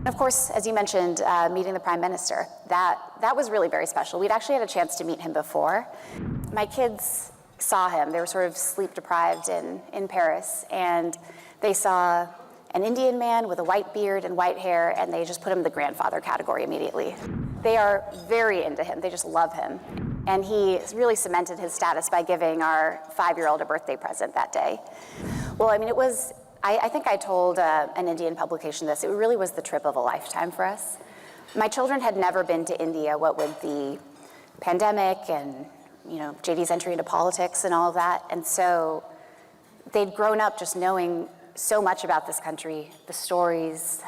Of course, as you mentioned, meeting the Prime Minister, that was really very special. We'd actually had a chance to meet him before. My kids saw him. They were sort of sleep deprived in Paris, and they saw an Indian man with a white beard and white hair, and they just put him in the grandfather category immediately. They are very into him. They just love him. And he really cemented his status by giving our 5-year-old a birthday present that day. Well, I mean, it was, I think I told an Indian publication this, it really was the trip of a lifetime for us. My children had never been to India, what with the pandemic and, you know, JD's entry into politics and all of that. And so they'd grown up just knowing so much about this country, the stories,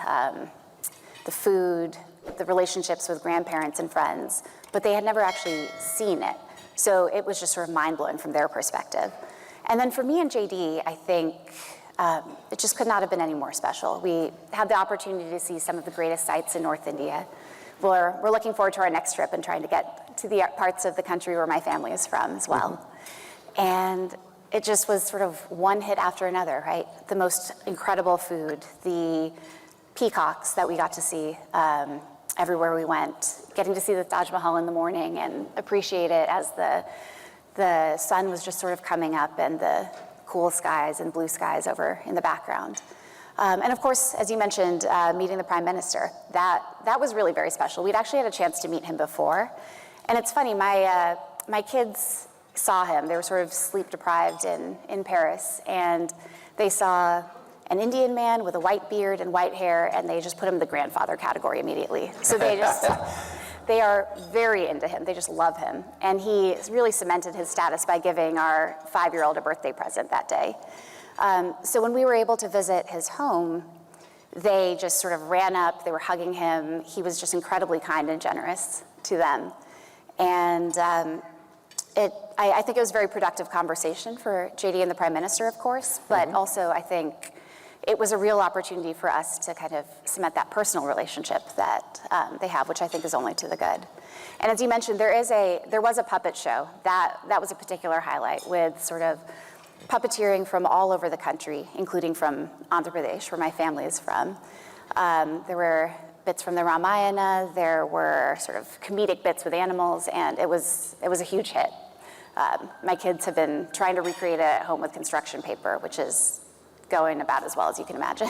the food, the relationships with grandparents and friends, but they had never actually seen it. So it was just sort of mind-blowing from their perspective. And then for me and JD, I think it just could not have been any more special. We had the opportunity to see some of the greatest sights in North India. We're looking forward to our next trip and trying to get to the parts of the country where my family is from as well. And it just was sort of one hit after another, right? The most incredible food, the peacocks that we got to see everywhere we went, getting to see the Taj Mahal in the morning and appreciate it as the sun was just sort of coming up and the cool skies and blue skies over in the background. And of course, as you mentioned, meeting the Prime Minister, that was really very special. We'd actually had a chance to meet him before. And it's funny, my kids saw him. They were sort of sleep deprived in Paris, and they saw an Indian man with a white beard and white hair, and they just put him in the grandfather category immediately. So they are very into him. They just love him. And he really cemented his status by giving our 5-year-old a birthday present that day. So when we were able to visit his home, they just sort of ran up, they were hugging him. He was just incredibly kind and generous to them. And I think it was a very productive conversation for JD and the Prime Minister, of course, but also I think it was a real opportunity for us to kind of cement that personal relationship that they have, which I think is only to the good. And as you mentioned, there was a puppet show. That was a particular highlight, with sort of puppeteering from all over the country, including from Andhra Pradesh, where my family is from. There were bits from the Ramayana, there were sort of comedic bits with animals, and it was a huge hit. My kids have been trying to recreate it at home with construction paper, which is going about as well as you can imagine.